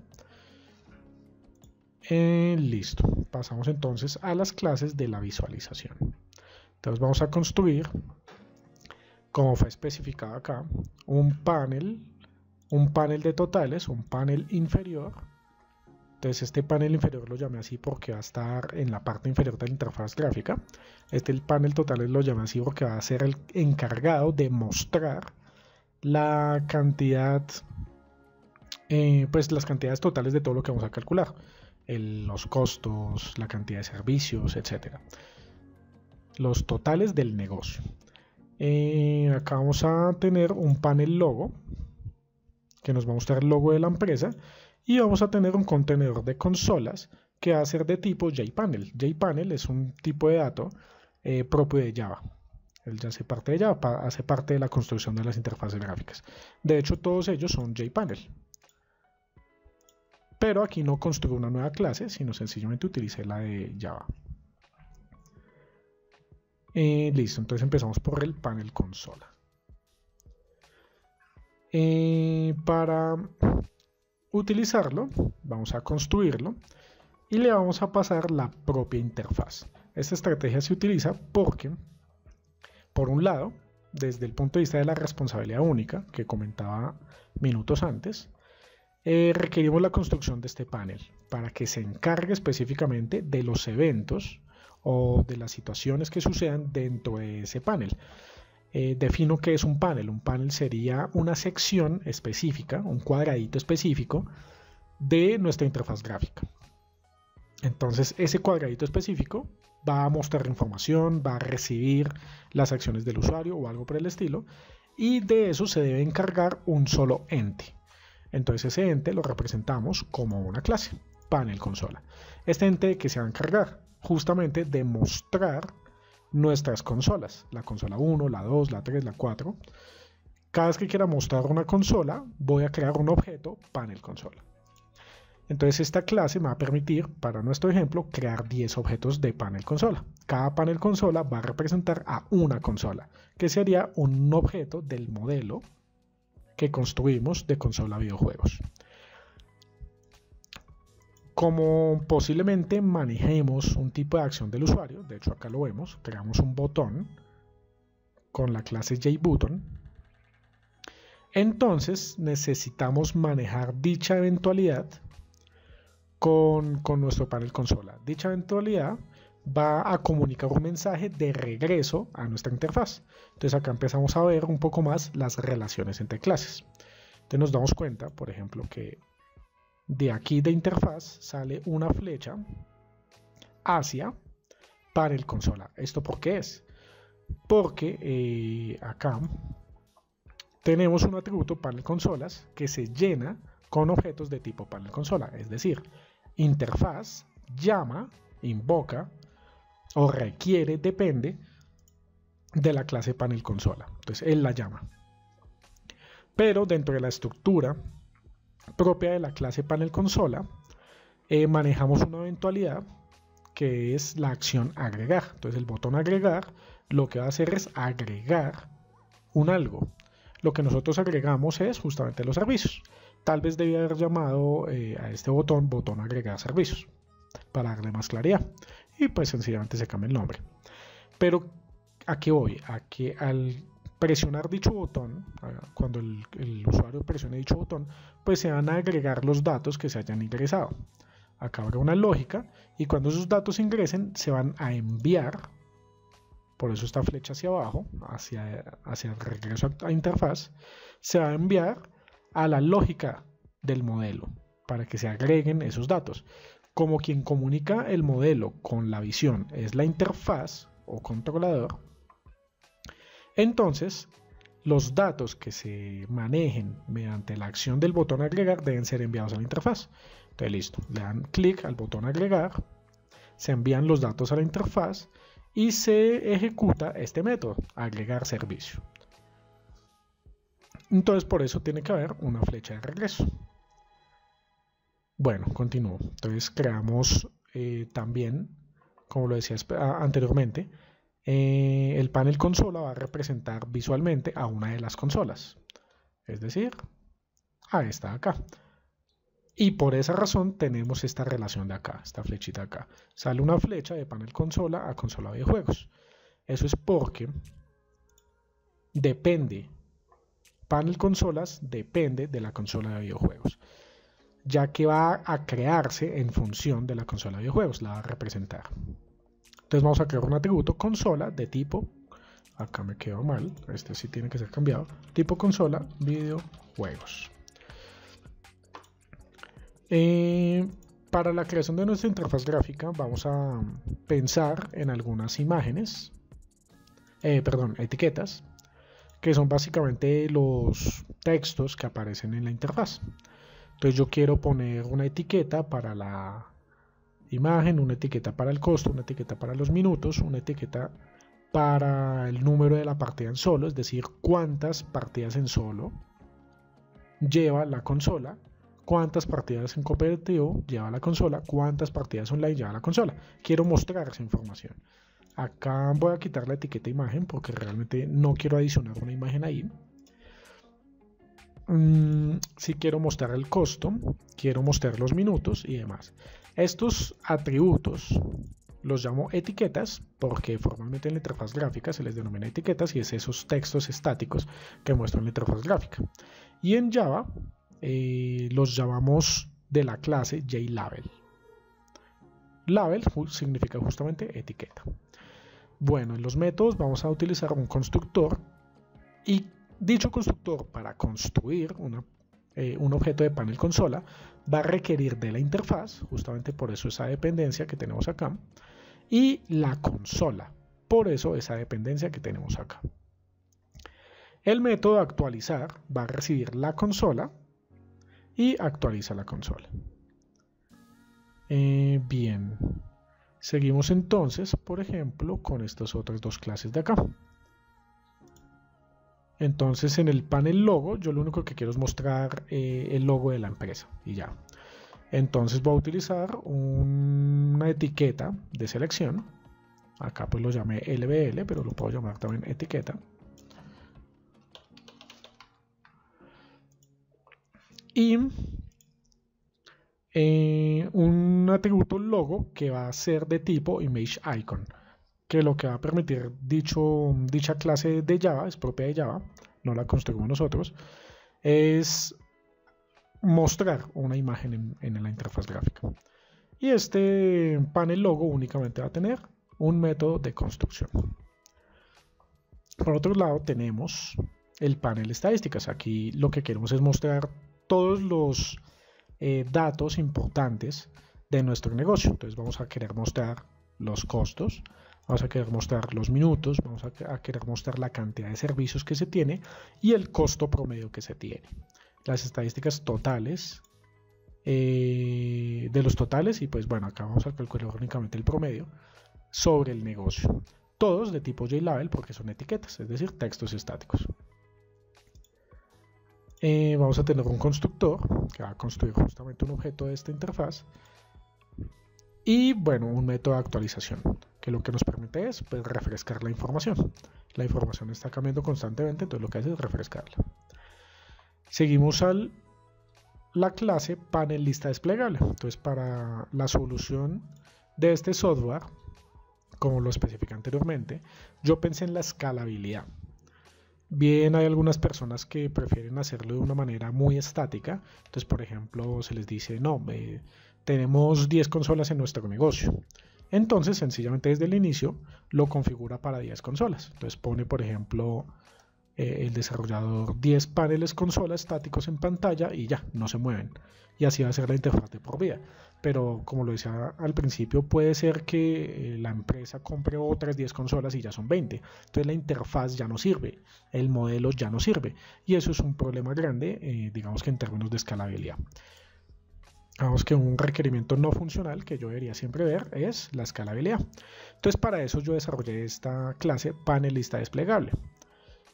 Listo, pasamos entonces a las clases de la visualización. Entonces vamos a construir, como fue especificado acá, un panel de totales, un panel inferior. Entonces este panel inferior lo llamé así porque va a estar en la parte inferior de la interfaz gráfica. El panel totales lo llamé así porque va a ser el encargado de mostrar la cantidad, pues las cantidades totales de todo lo que vamos a calcular. Los costos, la cantidad de servicios, etc. Los totales del negocio. Acá vamos a tener un panel logo que nos va a mostrar el logo de la empresa. Y vamos a tener un contenedor de consolas que va a ser de tipo JPanel. JPanel es un tipo de dato propio de Java. Él ya hace parte de Java, hace parte de la construcción de las interfaces gráficas. De hecho, todos ellos son JPanel. Pero aquí no construyo una nueva clase, sino sencillamente utilicé la de Java. Listo, entonces empezamos por el panel consola. Para utilizarlo, vamos a construirlo y le vamos a pasar la propia interfaz. Esta estrategia se utiliza porque, por un lado, desde el punto de vista de la responsabilidad única que comentaba minutos antes, requerimos la construcción de este panel para que se encargue específicamente de los eventos o de las situaciones que sucedan dentro de ese panel. Defino qué es un panel. Un panel sería una sección específica, un cuadradito específico de nuestra interfaz gráfica. Entonces ese cuadradito específico va a mostrar información, va a recibir las acciones del usuario o algo por el estilo, y de eso se debe encargar un solo ente. Entonces ese ente lo representamos como una clase, panel consola. Este ente de que se va a encargar justamente de mostrar nuestras consolas, la consola 1, la 2, la 3, la 4. Cada vez que quiera mostrar una consola, voy a crear un objeto panel consola. Entonces esta clase me va a permitir, para nuestro ejemplo, crear 10 objetos de panel consola. Cada panel consola va a representar a una consola, que sería un objeto del modelo que construimos de consola videojuegos. Como posiblemente manejemos un tipo de acción del usuario, de hecho acá lo vemos, creamos un botón con la clase JButton. Entonces necesitamos manejar dicha eventualidad con nuestro panel consola. Dicha eventualidad va a comunicar un mensaje de regreso a nuestra interfaz. Entonces acá empezamos a ver un poco más las relaciones entre clases. Entonces nos damos cuenta, por ejemplo, que de aquí de interfaz sale una flecha hacia panel consola. ¿Esto por qué es? Porque acá tenemos un atributo panel consolas que se llena con objetos de tipo panel consola, es decir, interfaz llama, invoca o requiere, depende de la clase panel consola. Entonces él la llama. Pero dentro de la estructura propia de la clase panel consola, manejamos una eventualidad que es la acción agregar. Entonces el botón agregar lo que va a hacer es agregar un algo. Lo que nosotros agregamos es justamente los servicios. Tal vez debía haber llamado a este botón agregar servicios para darle más claridad. Y pues sencillamente se cambia el nombre. Pero ¿a qué voy? A que al presionar dicho botón, cuando el usuario presione dicho botón, pues se van a agregar los datos que se hayan ingresado. Acá habrá una lógica y cuando esos datos ingresen se van a enviar, por eso esta flecha hacia abajo, hacia el regreso a interfaz, se va a enviar a la lógica del modelo para que se agreguen esos datos. Como quien comunica el modelo con la visión es la interfaz o controlador, entonces los datos que se manejen mediante la acción del botón agregar deben ser enviados a la interfaz. Entonces listo, le dan clic al botón agregar, se envían los datos a la interfaz y se ejecuta este método, agregar servicio. Entonces por eso tiene que haber una flecha de regreso. Bueno, continúo. Entonces creamos también, como lo decía anteriormente, el panel consola va a representar visualmente a una de las consolas, es decir, a esta de acá. Y por esa razón tenemos esta relación de acá, esta flechita acá. Sale una flecha de panel consola a consola videojuegos. Eso es porque depende, panel consolas depende de la consola de videojuegos, ya que va a crearse en función de la consola de videojuegos, la va a representar. Entonces vamos a crear un atributo consola de tipo, acá me quedó mal, este sí tiene que ser cambiado, tipo consola videojuegos. Para la creación de nuestra interfaz gráfica vamos a pensar en algunas imágenes, etiquetas, que son básicamente los textos que aparecen en la interfaz. Entonces yo quiero poner una etiqueta para la imagen, una etiqueta para el costo, una etiqueta para los minutos, una etiqueta para el número de la partida en solo, es decir, cuántas partidas en solo lleva la consola, cuántas partidas en cooperativo lleva la consola, cuántas partidas online lleva la consola. Quiero mostrar esa información. Acá voy a quitar la etiqueta imagen porque realmente no quiero adicionar una imagen ahí. Si quiero mostrar el costo, quiero mostrar los minutos y demás. Estos atributos los llamo etiquetas porque formalmente en la interfaz gráfica se les denomina etiquetas y es esos textos estáticos que muestran la interfaz gráfica. Y en Java los llamamos de la clase JLabel. Label significa justamente etiqueta. Bueno, en los métodos vamos a utilizar un constructor y dicho constructor para construir un objeto de panel consola va a requerir de la interfaz, justamente por eso esa dependencia que tenemos acá, y la consola, por eso esa dependencia que tenemos acá. El método actualizar va a recibir la consola y actualiza la consola. Bien, seguimos entonces, por ejemplo, con estas otras dos clases de acá. Entonces en el panel logo yo lo único que quiero es mostrar el logo de la empresa y ya. Entonces voy a utilizar una etiqueta de selección. Acá pues lo llamé LBL, pero lo puedo llamar también etiqueta. Y un atributo logo que va a ser de tipo ImageIcon, que lo que va a permitir dicha clase de Java, es propia de Java, no la construimos nosotros, es mostrar una imagen en la interfaz gráfica. Y este panel logo únicamente va a tener un método de construcción. Por otro lado tenemos el panel estadísticas. Aquí lo que queremos es mostrar todos los datos importantes de nuestro negocio. Entonces vamos a querer mostrar los costos, vamos a querer mostrar los minutos, vamos a querer mostrar la cantidad de servicios que se tiene y el costo promedio que se tiene. Las estadísticas totales de los totales, y pues bueno, acá vamos a calcular únicamente el promedio sobre el negocio. Todos de tipo JLabel porque son etiquetas, es decir, textos estáticos. Vamos a tener un constructor que va a construir justamente un objeto de esta interfaz. Y bueno, un método de actualización, que lo que nos permite es pues, refrescar la información. La información está cambiando constantemente, entonces lo que hace es refrescarla. Seguimos a la clase panel lista desplegable. Entonces para la solución de este software, como lo especifiqué anteriormente, yo pensé en la escalabilidad. Bien, hay algunas personas que prefieren hacerlo de una manera muy estática. Entonces, por ejemplo, se les dice, no, tenemos 10 consolas en nuestro negocio. Entonces, sencillamente desde el inicio, lo configura para 10 consolas. Entonces, pone, por ejemplo, el desarrollador 10 paneles consola estáticos en pantalla y ya, no se mueven. Y así va a ser la interfaz de por vida. Pero como lo decía al principio, puede ser que la empresa compre otras 10 consolas y ya son 20. Entonces la interfaz ya no sirve, el modelo ya no sirve. Y eso es un problema grande, digamos que en términos de escalabilidad. Vamos que un requerimiento no funcional que yo debería siempre ver es la escalabilidad. Entonces para eso yo desarrollé esta clase panel lista desplegable.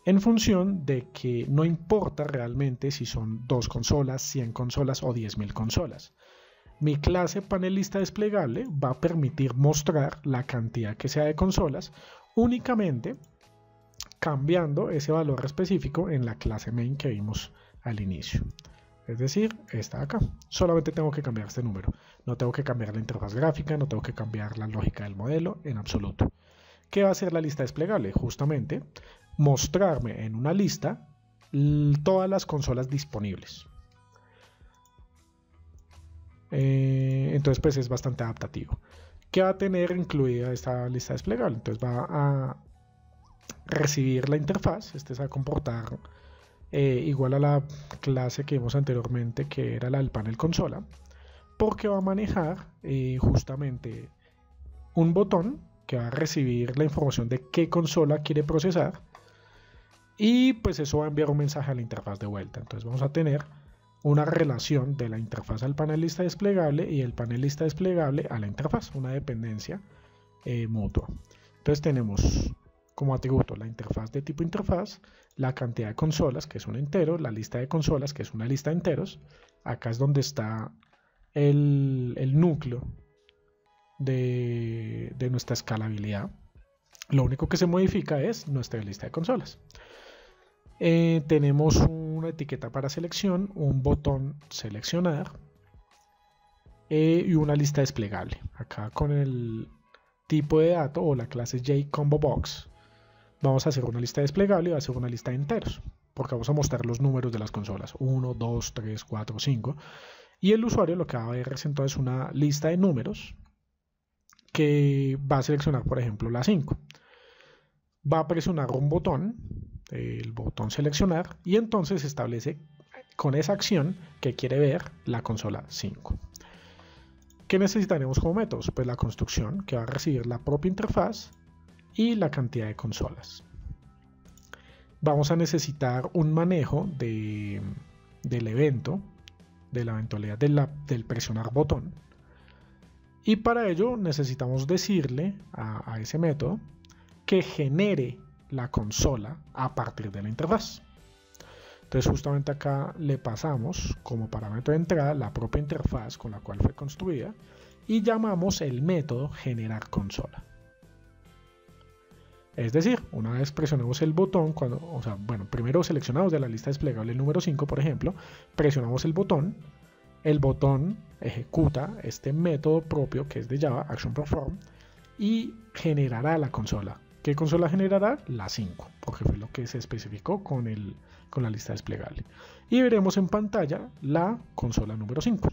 En función de que no importa realmente si son 2 consolas, 100 consolas o 10.000 consolas. Mi clase panel lista desplegable va a permitir mostrar la cantidad que sea de consolas únicamente cambiando ese valor específico en la clase main que vimos al inicio. Es decir, esta de acá. Solamente tengo que cambiar este número. No tengo que cambiar la interfaz gráfica, no tengo que cambiar la lógica del modelo en absoluto. ¿Qué va a hacer la lista desplegable? Justamente mostrarme en una lista todas las consolas disponibles. Entonces pues es bastante adaptativo. ¿Qué va a tener incluida esta lista desplegable? Entonces va a recibir la interfaz. Este se va a comportar igual a la clase que vimos anteriormente, que era la del panel consola, porque va a manejar justamente un botón que va a recibir la información de qué consola quiere procesar y pues eso va a enviar un mensaje a la interfaz de vuelta. Entonces vamos a tener una relación de la interfaz al panel lista desplegable y el panel lista desplegable a la interfaz, una dependencia mutua. Entonces tenemos como atributo la interfaz de tipo interfaz, la cantidad de consolas, que es un entero, la lista de consolas, que es una lista de enteros. Acá es donde está el núcleo de nuestra escalabilidad. Lo único que se modifica es nuestra lista de consolas. Tenemos una etiqueta para selección, un botón seleccionar y una lista desplegable. Acá con el tipo de dato o la clase JComboBox vamos a hacer una lista desplegable y va a ser una lista de enteros, porque vamos a mostrar los números de las consolas, 1, 2, 3, 4, 5, y el usuario lo que va a ver es entonces una lista de números que va a seleccionar, por ejemplo, la 5. Va a presionar un botón, el botón seleccionar, y entonces establece con esa acción que quiere ver la consola 5. ¿Qué necesitaremos como métodos? Pues la construcción, que va a recibir la propia interfaz y la cantidad de consolas. vamos a necesitar un manejo del evento, de la eventualidad del presionar botón. Y para ello necesitamos decirle a ese método que genere la consola a partir de la interfaz. Entonces justamente acá le pasamos como parámetro de entrada la propia interfaz con la cual fue construida y llamamos el método generar consola. Es decir, una vez presionemos el botón, primero seleccionamos de la lista desplegable el número 5, por ejemplo, presionamos el botón ejecuta este método propio que es de Java, ActionPerform, y generará la consola. ¿Qué consola generará? La 5, porque fue lo que se especificó con la lista desplegable. Y veremos en pantalla la consola número 5.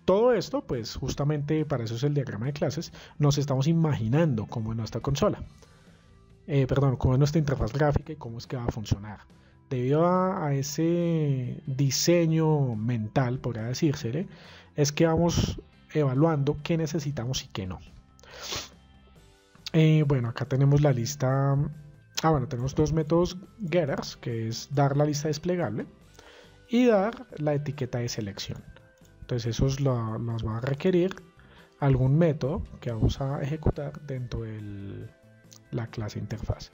Todo esto, pues justamente para eso es el diagrama de clases, nos estamos imaginando cómo es nuestra consola. Cómo es nuestra interfaz gráfica y cómo es que va a funcionar. Debido a ese diseño mental, podría decírsele, es que vamos evaluando qué necesitamos y qué no. Acá tenemos la lista. Tenemos dos métodos getters, que es dar la lista desplegable y dar la etiqueta de selección. Entonces esos nos va a requerir algún método que vamos a ejecutar dentro de la clase interfaz.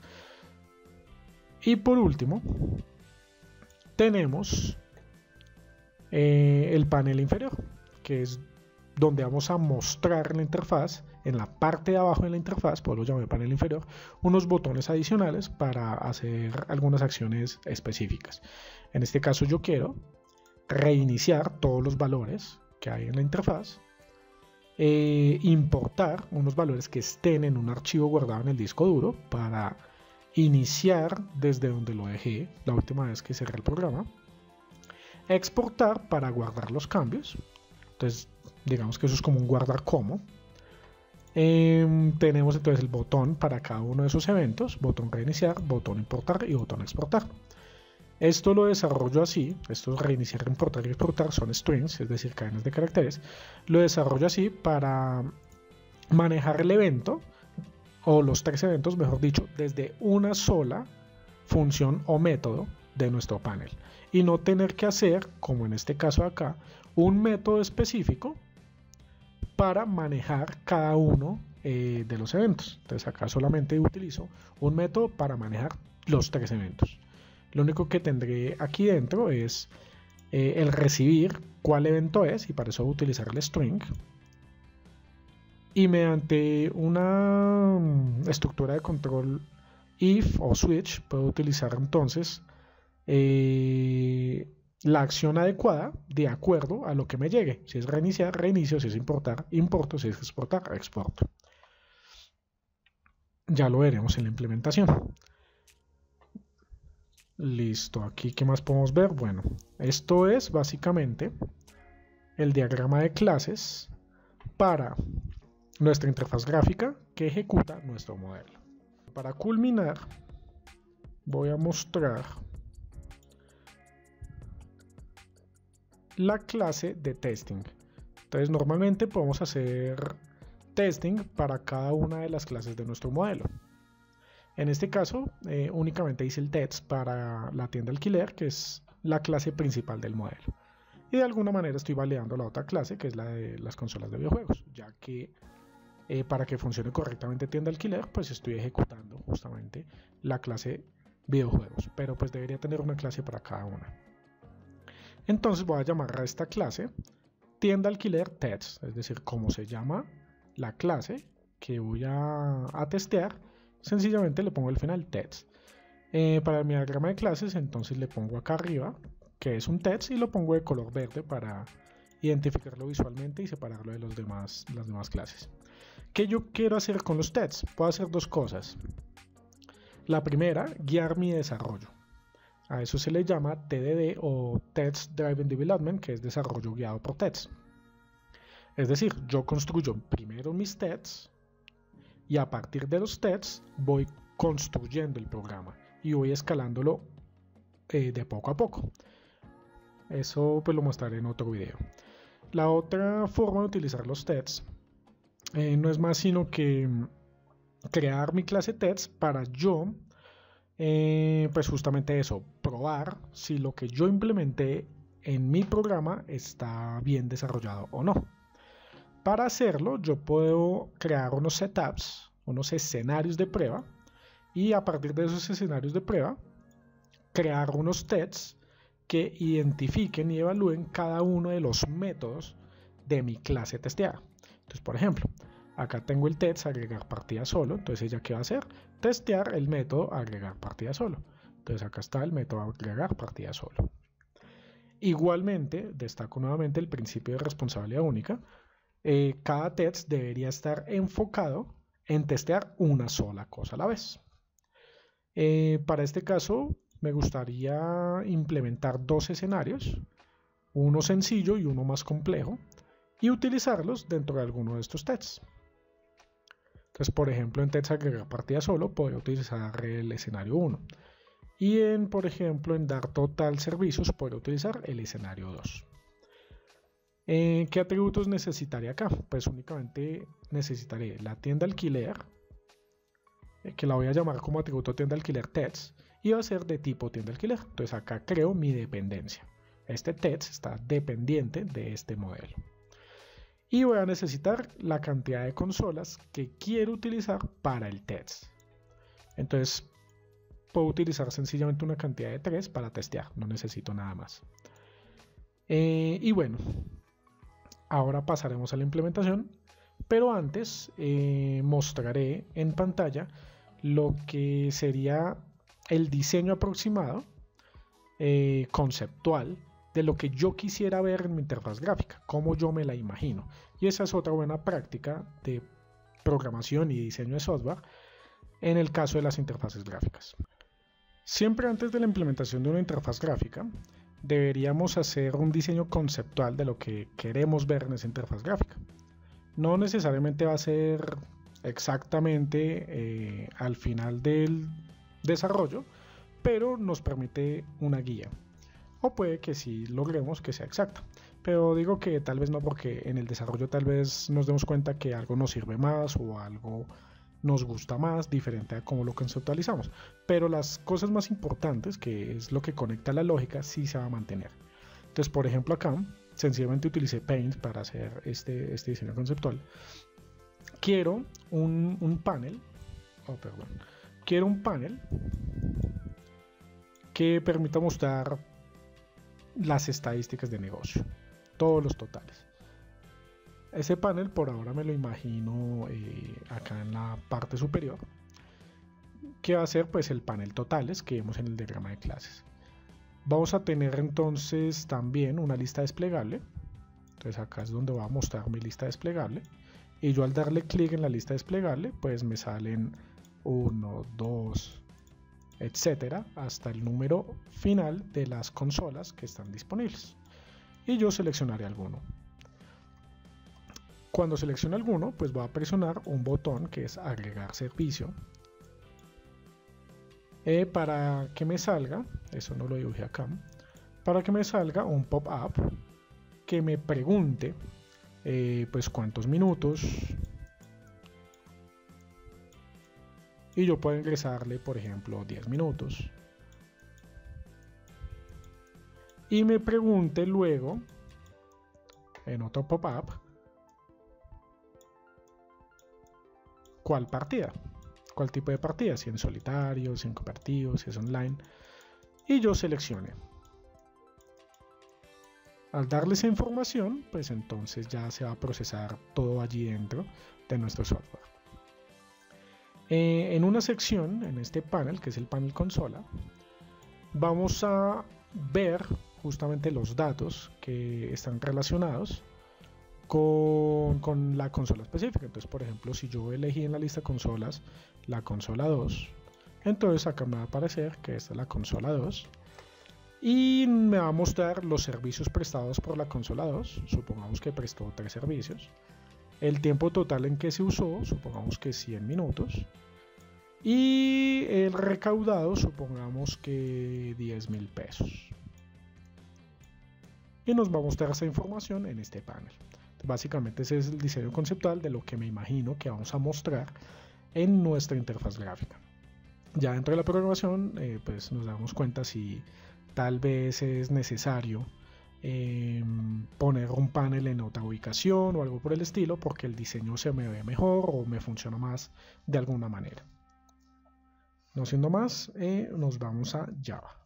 Y por último tenemos el panel inferior, que es donde vamos a mostrar en la interfaz, en la parte de abajo de la interfaz, por lo llamé panel inferior, unos botones adicionales para hacer algunas acciones específicas. En este caso yo quiero reiniciar todos los valores que hay en la interfaz, importar unos valores que estén en un archivo guardado en el disco duro para iniciar desde donde lo dejé la última vez que cerré el programa, exportar para guardar los cambios. Entonces digamos que eso es como un guardar como. Tenemos entonces el botón para cada uno de esos eventos, botón reiniciar, botón importar y botón exportar. Esto lo desarrollo así, estos reiniciar, importar y exportar son strings, es decir, cadenas de caracteres. Lo desarrollo así para manejar el evento, o los tres eventos, mejor dicho, desde una sola función o método de nuestro panel. Y no tener que hacer, como en este caso de acá, un método específico para manejar cada uno de los eventos. Entonces acá solamente utilizo un método para manejar los tres eventos. Lo único que tendré aquí dentro es el recibir cuál evento es, y para eso voy a utilizar el string. Y mediante una estructura de control if o switch puedo utilizar entonces la acción adecuada de acuerdo a lo que me llegue. Si es reiniciar, reinicio; si es importar, importo; si es exportar, exporto. Ya lo veremos en la implementación. Listo, aquí ¿qué más podemos ver? Bueno, esto es básicamente el diagrama de clases para nuestra interfaz gráfica que ejecuta nuestro modelo. Para culminar, voy a mostrar la clase de testing. Entonces normalmente podemos hacer testing para cada una de las clases de nuestro modelo. En este caso únicamente hice el test para la tienda alquiler, que es la clase principal del modelo, y de alguna manera estoy validando la otra clase, que es la de las consolas de videojuegos, ya que para que funcione correctamente tienda alquiler, pues estoy ejecutando justamente la clase videojuegos, pero pues debería tener una clase para cada una. Entonces voy a llamar a esta clase tienda alquiler test, es decir, como se llama la clase que voy a testear, sencillamente le pongo al final test. Para mi diagrama de clases entonces le pongo acá arriba que es un test y lo pongo de color verde para identificarlo visualmente y separarlo de las demás clases. ¿Qué yo quiero hacer con los tests? Puedo hacer dos cosas. La primera, guiar mi desarrollo. A eso se le llama TDD o Test Driven Development, que es desarrollo guiado por tests. Es decir, yo construyo primero mis tests y a partir de los tests voy construyendo el programa y voy escalándolo de poco a poco. Eso pues lo mostraré en otro video. La otra forma de utilizar los tests no es más sino que crear mi clase tests para yo Pues justamente eso, probar si lo que yo implementé en mi programa está bien desarrollado o no. Para hacerlo, yo puedo crear unos setups, unos escenarios de prueba, y a partir de esos escenarios de prueba, crear unos tests que identifiquen y evalúen cada uno de los métodos de mi clase testeada. Entonces, por ejemplo, acá tengo el test agregar partida solo. Entonces, ¿ella qué va a hacer? Testear el método agregar partida solo. Entonces, acá está el método agregar partida solo. Igualmente, destaco nuevamente el principio de responsabilidad única. Cada test debería estar enfocado en testear una sola cosa a la vez. Para este caso, me gustaría implementar dos escenarios, uno sencillo y uno más complejo, y utilizarlos dentro de alguno de estos tests. Entonces, por ejemplo, en test agregar partida solo, podría utilizar el escenario 1. Y por ejemplo, en dar total servicios, podría utilizar el escenario 2. ¿Qué atributos necesitaré acá? Pues únicamente necesitaré la tienda alquiler, que la voy a llamar como atributo tienda alquiler tests, y va a ser de tipo tienda alquiler. Entonces acá creo mi dependencia. Este test está dependiente de este modelo. Y voy a necesitar la cantidad de consolas que quiero utilizar para el test. Entonces puedo utilizar sencillamente una cantidad de 3 para testear, no necesito nada más. Y bueno, ahora pasaremos a la implementación, pero antes mostraré en pantalla lo que sería el diseño aproximado conceptual de lo que yo quisiera ver en mi interfaz gráfica, como yo me la imagino. Y esa es otra buena práctica de programación y diseño de software en el caso de las interfaces gráficas. Siempre antes de la implementación de una interfaz gráfica, deberíamos hacer un diseño conceptual de lo que queremos ver en esa interfaz gráfica. No necesariamente va a ser exactamente al final del desarrollo, pero nos permite una guía. O puede que sí logremos que sea exacta. Pero digo que tal vez no, porque en el desarrollo tal vez nos demos cuenta que algo nos sirve más o algo nos gusta más, diferente a cómo lo conceptualizamos. Pero las cosas más importantes, que es lo que conecta la lógica, sí se va a mantener. Entonces, por ejemplo, acá sencillamente utilicé Paint para hacer este diseño conceptual. Quiero un panel, quiero un panel que permita mostrar las estadísticas de negocio, todos los totales. Ese panel por ahora me lo imagino acá en la parte superior, que va a ser pues el panel totales que vemos en el diagrama de clases. Vamos a tener entonces también una lista desplegable. Entonces acá es donde va a mostrar mi lista desplegable, y yo al darle clic en la lista desplegable pues me salen 1, 2, etcétera, hasta el número final de las consolas que están disponibles, y yo seleccionaré alguno. Cuando seleccione alguno, pues voy a presionar un botón que es agregar servicio, para que me salga, eso no lo dibujé acá, para que me salga un pop-up que me pregunte pues cuántos minutos, y yo puedo ingresarle por ejemplo 10 minutos, y me pregunte luego en otro pop-up cuál partida, cuál tipo de partida, si en solitario, si en cooperativo, si es online, y yo seleccione. Al darle esa información, pues entonces ya se va a procesar todo allí dentro de nuestro software. En una sección, en este panel, que es el panel consola, vamos a ver justamente los datos que están relacionados con la consola específica. Entonces, por ejemplo, si yo elegí en la lista de consolas la consola 2, entonces acá me va a aparecer que esta es la consola 2, y me va a mostrar los servicios prestados por la consola 2. Supongamos que prestó 3 servicios, el tiempo total en que se usó, supongamos que 100 minutos, y el recaudado, supongamos que 10.000 pesos, y nos va a mostrar esa información en este panel. Básicamente ese es el diseño conceptual de lo que me imagino que vamos a mostrar en nuestra interfaz gráfica. Ya dentro de la programación, pues nos damos cuenta si tal vez es necesario poner un panel en otra ubicación o algo por el estilo, porque el diseño se me ve mejor o me funciona más de alguna manera. No siendo más, nos vamos a Java.